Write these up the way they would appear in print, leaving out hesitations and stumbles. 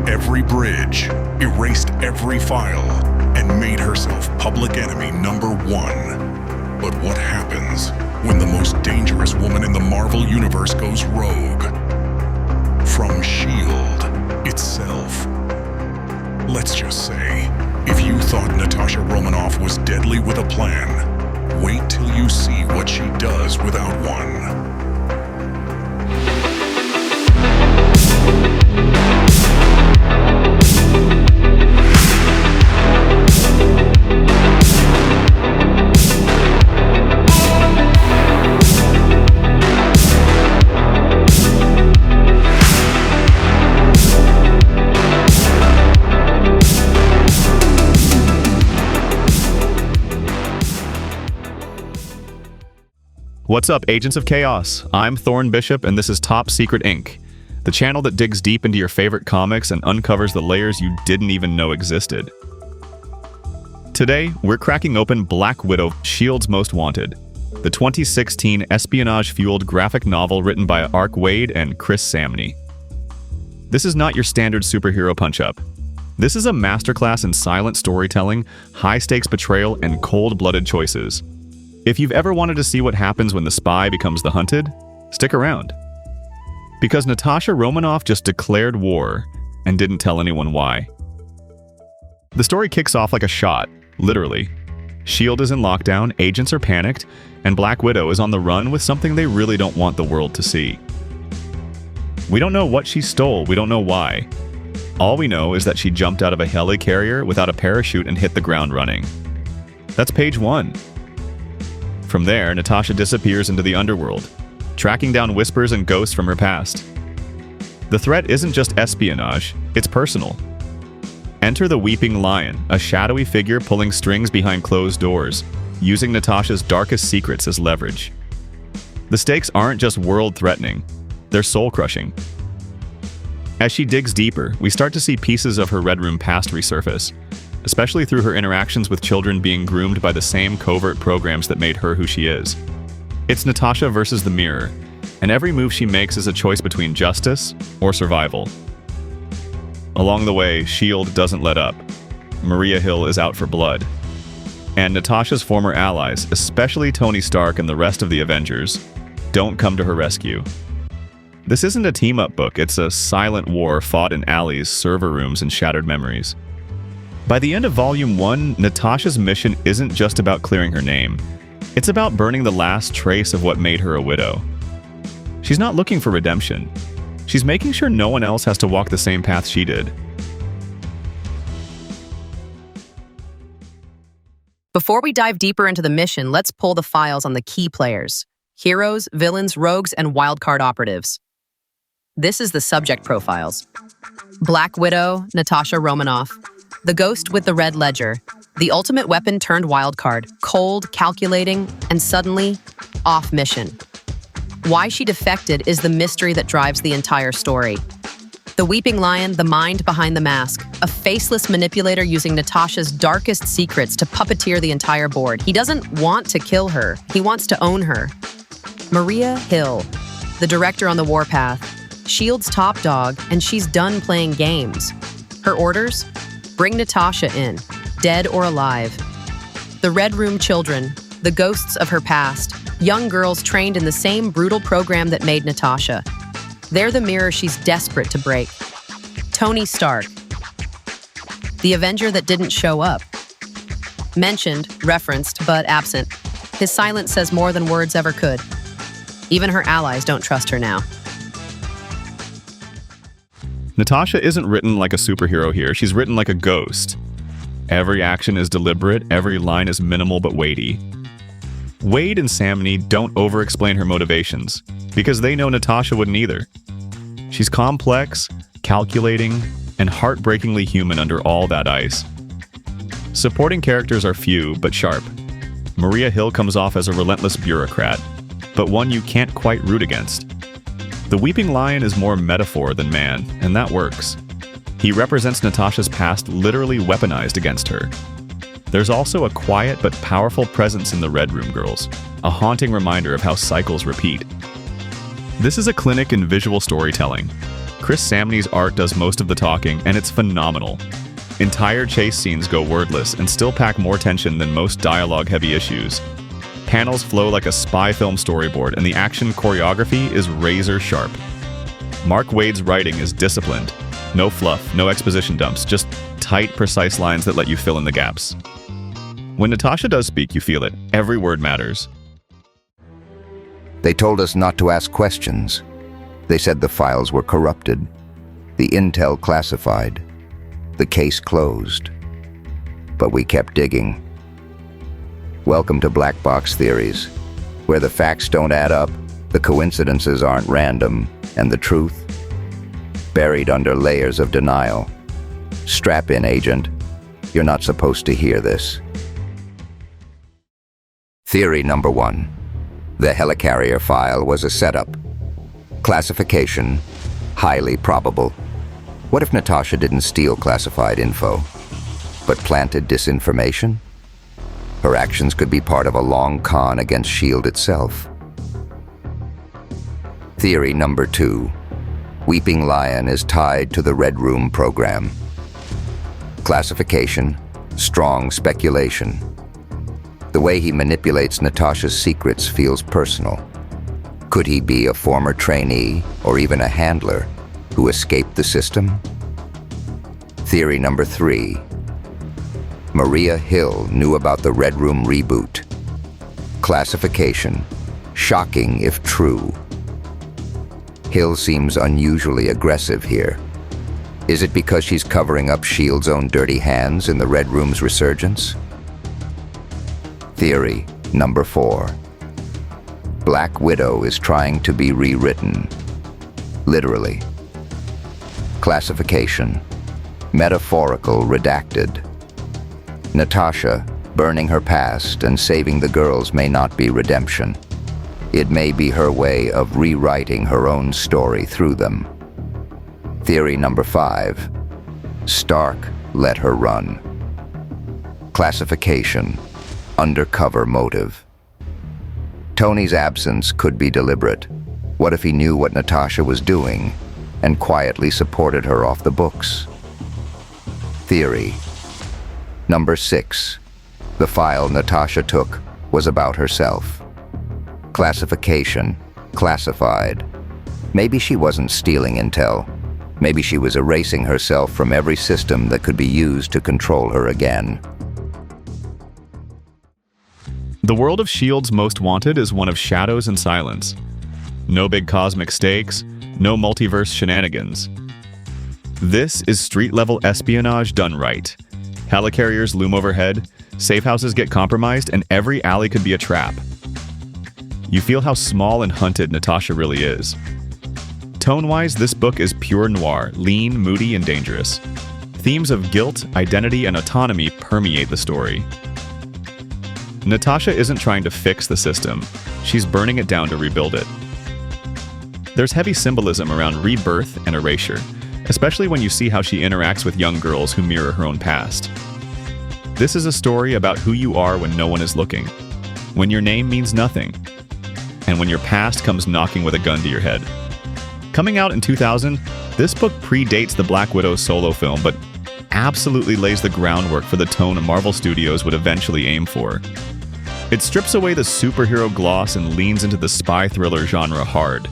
every bridge, erased every file, and made herself public enemy #1. But what happens when the most dangerous woman in the Marvel Universe goes rogue? From S.H.I.E.L.D. itself. Let's just say, if you thought Natasha Romanoff was deadly with a plan, wait till you see what she does without one. What's up, Agents of Chaos? I'm Thorne Bishop, and this is Top Secret Inc., the channel that digs deep into your favorite comics and uncovers the layers you didn't even know existed. Today, we're cracking open Black Widow, S.H.I.E.L.D's Most Wanted, the 2016 espionage-fueled graphic novel written by Waid and Samnee. This is not your standard superhero punch-up. This is a masterclass in silent storytelling, high-stakes betrayal, and cold-blooded choices. If you've ever wanted to see what happens when the spy becomes the hunted, stick around. Because Natasha Romanoff just declared war and didn't tell anyone why. The story kicks off like a shot, literally. S.H.I.E.L.D. is in lockdown, agents are panicked, and Black Widow is on the run with something they really don't want the world to see. We don't know what she stole, we don't know why. All we know is that she jumped out of a helicarrier without a parachute and hit the ground running. That's page 1. From there, Natasha disappears into the underworld, tracking down whispers and ghosts from her past. The threat isn't just espionage, it's personal. Enter the Weeping Lion, a shadowy figure pulling strings behind closed doors, using Natasha's darkest secrets as leverage. The stakes aren't just world-threatening, they're soul-crushing. As she digs deeper, we start to see pieces of her Red Room past resurface, especially through her interactions with children being groomed by the same covert programs that made her who she is. It's Natasha versus the mirror, and every move she makes is a choice between justice or survival. Along the way, S.H.I.E.L.D. doesn't let up. Maria Hill is out for blood. And Natasha's former allies, especially Tony Stark and the rest of the Avengers, don't come to her rescue. This isn't a team-up book, it's a silent war fought in alleys, server rooms, and shattered memories. By the end of Volume 1, Natasha's mission isn't just about clearing her name. It's about burning the last trace of what made her a widow. She's not looking for redemption. She's making sure no one else has to walk the same path she did. Before we dive deeper into the mission, let's pull the files on the key players: heroes, villains, rogues, and wildcard operatives. This is the subject profiles. Black Widow, Natasha Romanoff. The Ghost with the Red Ledger, the ultimate weapon turned wildcard, cold, calculating, and suddenly off mission. Why she defected is the mystery that drives the entire story. The Weeping Lion, the mind behind the mask, a faceless manipulator using Natasha's darkest secrets to puppeteer the entire board. He doesn't want to kill her, he wants to own her. Maria Hill, the director on the warpath, S.H.I.E.L.D's top dog, and she's done playing games. Her orders? Bring Natasha in, dead or alive. The Red Room children, the ghosts of her past, young girls trained in the same brutal program that made Natasha. They're the mirror she's desperate to break. Tony Stark, the Avenger that didn't show up. Mentioned, referenced, but absent. His silence says more than words ever could. Even her allies don't trust her now. Natasha isn't written like a superhero here, she's written like a ghost. Every action is deliberate, every line is minimal but weighty. Waid and Samnee don't over-explain her motivations, because they know Natasha wouldn't either. She's complex, calculating, and heartbreakingly human under all that ice. Supporting characters are few, but sharp. Maria Hill comes off as a relentless bureaucrat, but one you can't quite root against. The Weeping Lion is more metaphor than man, and that works. He represents Natasha's past literally weaponized against her. There's also a quiet but powerful presence in the Red Room girls, a haunting reminder of how cycles repeat. This is a clinic in visual storytelling. Chris Samnee's art does most of the talking, and it's phenomenal. Entire chase scenes go wordless and still pack more tension than most dialogue-heavy issues. Panels flow like a spy film storyboard, and the action choreography is razor sharp. Mark Waid's writing is disciplined. No fluff, no exposition dumps, just tight, precise lines that let you fill in the gaps. When Natasha does speak, you feel it. Every word matters. They told us not to ask questions. They said the files were corrupted, the intel classified, the case closed. But we kept digging. Welcome to Black Box Theories, where the facts don't add up, the coincidences aren't random, and the truth, buried under layers of denial. Strap in, agent. You're not supposed to hear this. Theory number 1. The helicarrier file was a setup. Classification, highly probable. What if Natasha didn't steal classified info, but planted disinformation? Her actions could be part of a long con against S.H.I.E.L.D. itself. Theory number 2. Weeping Lion is tied to the Red Room program. Classification, strong speculation. The way he manipulates Natasha's secrets feels personal. Could he be a former trainee or even a handler who escaped the system? Theory number 3. Maria Hill knew about the Red Room reboot. Classification, shocking if true. Hill seems unusually aggressive here. Is it because she's covering up S.H.I.E.L.D's own dirty hands in the Red Room's resurgence? Theory number 4. Black Widow is trying to be rewritten. Literally. Classification, metaphorical redacted. Natasha, burning her past and saving the girls may not be redemption. It may be her way of rewriting her own story through them. Theory number 5. Stark let her run. Classification, undercover motive. Tony's absence could be deliberate. What if he knew what Natasha was doing and quietly supported her off the books? Theory number 6. The file Natasha took was about herself. Classification, classified. Maybe she wasn't stealing intel. Maybe she was erasing herself from every system that could be used to control her again. The world of S.H.I.E.L.D's Most Wanted is one of shadows and silence. No big cosmic stakes, no multiverse shenanigans. This is street-level espionage done right. Helicarriers loom overhead, safe houses get compromised, and every alley could be a trap. You feel how small and hunted Natasha really is. Tone-wise, this book is pure noir, lean, moody, and dangerous. Themes of guilt, identity, and autonomy permeate the story. Natasha isn't trying to fix the system. She's burning it down to rebuild it. There's heavy symbolism around rebirth and erasure, especially when you see how she interacts with young girls who mirror her own past. This is a story about who you are when no one is looking, when your name means nothing, and when your past comes knocking with a gun to your head. Coming out in 2000, this book predates the Black Widow solo film, but absolutely lays the groundwork for the tone Marvel Studios would eventually aim for. It strips away the superhero gloss and leans into the spy thriller genre hard,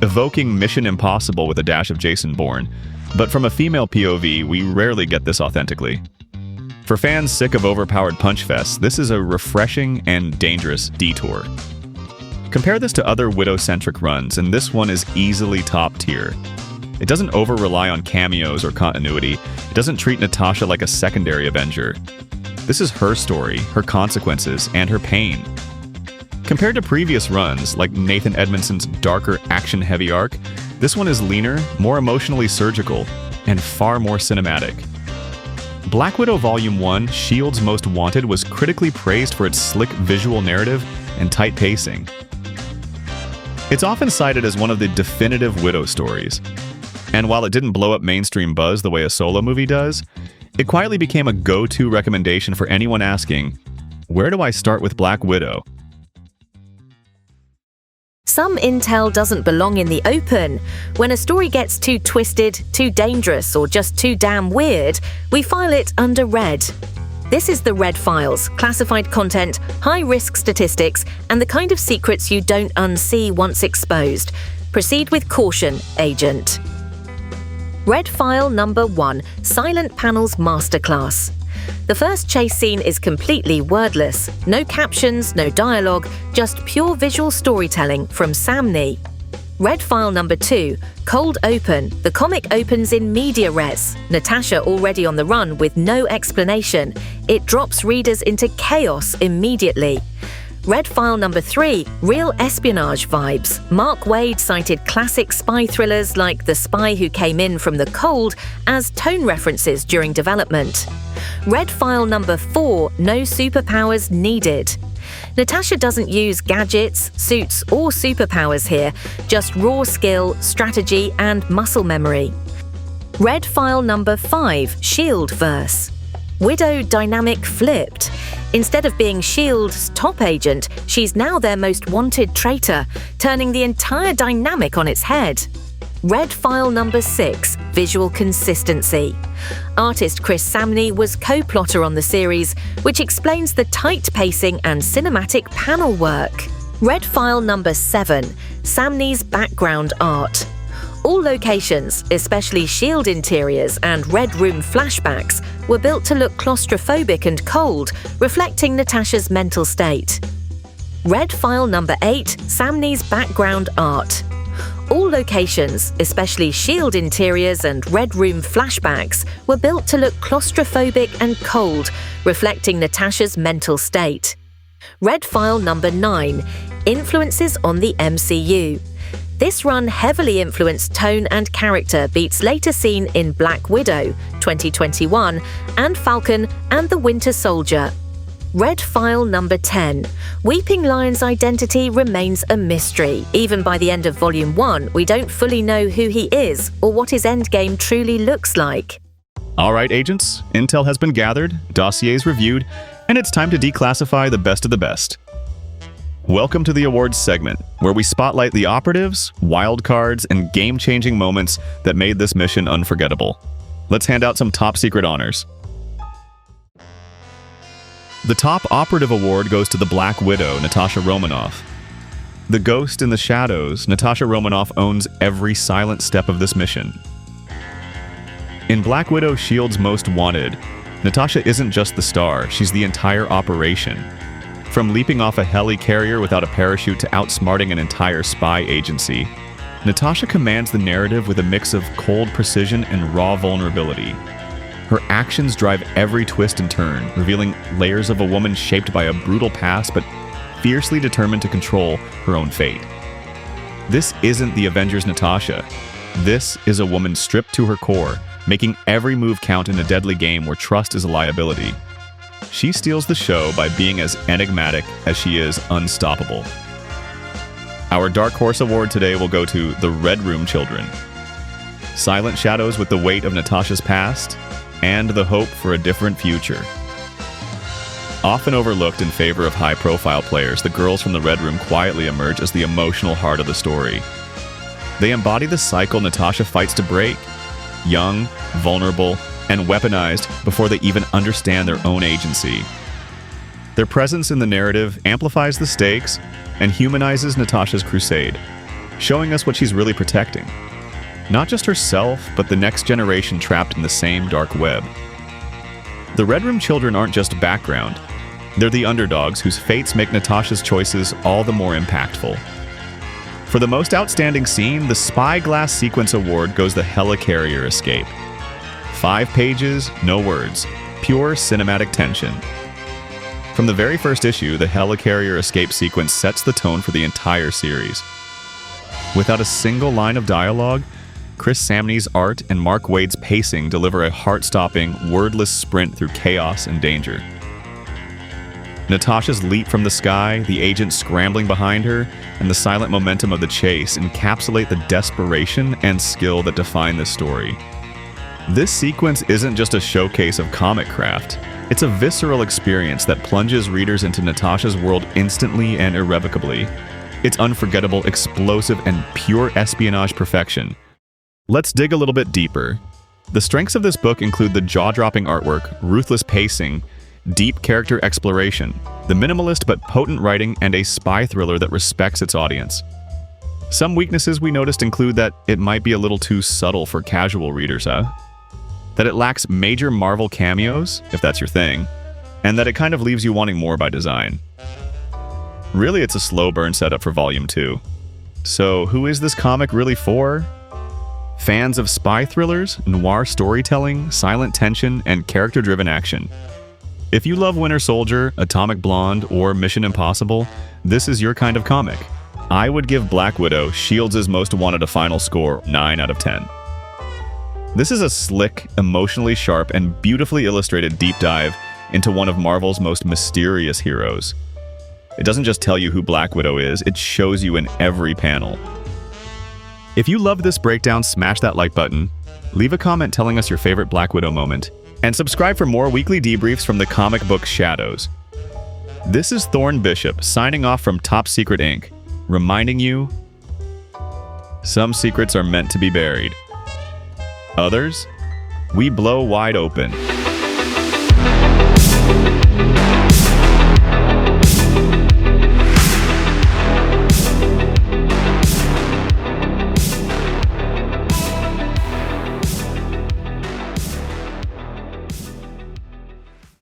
evoking Mission Impossible with a dash of Jason Bourne, but from a female POV, we rarely get this authentically. For fans sick of overpowered punch fests, this is a refreshing and dangerous detour. Compare this to other Widow-centric runs, and this one is easily top tier. It doesn't over-rely on cameos or continuity. It doesn't treat Natasha like a secondary Avenger. This is her story, her consequences, and her pain. Compared to previous runs, like Nathan Edmondson's darker, action-heavy arc, this one is leaner, more emotionally surgical, and far more cinematic. Black Widow Volume 1, S.H.I.E.L.D's Most Wanted, was critically praised for its slick visual narrative and tight pacing. It's often cited as one of the definitive Widow stories. And while it didn't blow up mainstream buzz the way a solo movie does, it quietly became a go-to recommendation for anyone asking, "Where do I start with Black Widow?" Some intel doesn't belong in the open. When a story gets too twisted, too dangerous, or just too damn weird, we file it under red. This is the red files, classified content, high-risk statistics, and the kind of secrets you don't unsee once exposed. Proceed with caution, Agent. Red file number 1, Silent Panels Masterclass. The first chase scene is completely wordless. No captions, no dialogue, just pure visual storytelling from Samnee. Red file number 2, Cold Open. The comic opens in media res. Natasha already on the run with no explanation. It drops readers into chaos immediately. Red file number 3, Real espionage vibes. Mark Waid cited classic spy thrillers like The Spy Who Came In from the Cold as tone references during development. Red file number 4, No superpowers needed. Natasha doesn't use gadgets, suits, or superpowers here, just raw skill, strategy, and muscle memory. Red file number 5, S.H.I.E.L.D. verse. Widow dynamic flipped. Instead of being S.H.I.E.L.D's top agent, she's now their most wanted traitor, turning the entire dynamic on its head. Red file number 6, Visual consistency. Artist Chris Samnee was co-plotter on the series, which explains the tight pacing and cinematic panel work. Red file number 7, Samnee's background art. All locations, especially S.H.I.E.L.D. interiors and Red Room flashbacks, were built to look claustrophobic and cold, reflecting Natasha's mental state. Red file number 8, Samnee's background art. All locations, especially S.H.I.E.L.D. interiors and Red Room flashbacks, were built to look claustrophobic and cold, reflecting Natasha's mental state. Red file number 9, Influences on the MCU. This run heavily influenced tone and character beats later seen in Black Widow, 2021, and Falcon and the Winter Soldier. Red file number 10. Weeping Lion's identity remains a mystery. Even by the end of Volume 1, we don't fully know who he is or what his endgame truly looks like. All right, agents, intel has been gathered, dossiers reviewed, and it's time to declassify the best of the best. Welcome to the awards segment, where we spotlight the operatives, wildcards, and game-changing moments that made this mission unforgettable. Let's hand out some top-secret honors. The top operative award goes to the Black Widow, Natasha Romanoff. The ghost in the shadows, Natasha Romanoff owns every silent step of this mission. In Black Widow, S.H.I.E.L.D's Most Wanted, Natasha isn't just the star, she's the entire operation. From leaping off a heli-carrier without a parachute to outsmarting an entire spy agency, Natasha commands the narrative with a mix of cold precision and raw vulnerability. Her actions drive every twist and turn, revealing layers of a woman shaped by a brutal past but fiercely determined to control her own fate. This isn't the Avengers Natasha. This is a woman stripped to her core, making every move count in a deadly game where trust is a liability. She steals the show by being as enigmatic as she is unstoppable. Our Dark Horse Award today will go to the Red Room Children. Silent shadows with the weight of Natasha's past and the hope for a different future. Often overlooked in favor of high-profile players, the girls from the Red Room quietly emerge as the emotional heart of the story. They embody the cycle Natasha fights to break: young, vulnerable, and weaponized before they even understand their own agency. Their presence in the narrative amplifies the stakes and humanizes Natasha's crusade, showing us what she's really protecting. Not just herself, but the next generation trapped in the same dark web. The Red Room Children aren't just background. They're the underdogs whose fates make Natasha's choices all the more impactful. For the most outstanding scene, the Spyglass Sequence Award goes the helicarrier escape. 5 pages, no words, pure cinematic tension. From the very first issue, the helicarrier escape sequence sets the tone for the entire series. Without a single line of dialogue, Chris Samnee's art and Mark Waid's pacing deliver a heart-stopping, wordless sprint through chaos and danger. Natasha's leap from the sky, the agent scrambling behind her, and the silent momentum of the chase encapsulate the desperation and skill that define this story. This sequence isn't just a showcase of comic craft. It's a visceral experience that plunges readers into Natasha's world instantly and irrevocably. It's unforgettable, explosive, and pure espionage perfection. Let's dig a little bit deeper. The strengths of this book include the jaw-dropping artwork, ruthless pacing, deep character exploration, the minimalist but potent writing, and a spy thriller that respects its audience. Some weaknesses we noticed include that it might be a little too subtle for casual readers, that it lacks major Marvel cameos, if that's your thing, and that it kind of leaves you wanting more by design. Really, it's a slow burn setup for Volume 2. So, who is this comic really for? Fans of spy thrillers, noir storytelling, silent tension, and character-driven action. If you love Winter Soldier, Atomic Blonde, or Mission Impossible, this is your kind of comic. I would give Black Widow, S.H.I.E.L.D's Most Wanted a final score 9 out of 10. This is a slick, emotionally sharp, and beautifully illustrated deep dive into one of Marvel's most mysterious heroes. It doesn't just tell you who Black Widow is, it shows you in every panel. If you loved this breakdown, smash that like button, leave a comment telling us your favorite Black Widow moment, and subscribe for more weekly debriefs from the comic book shadows. This is Thorne Bishop, signing off from Top Secret Inc., reminding you, some secrets are meant to be buried. Others, we blow wide open.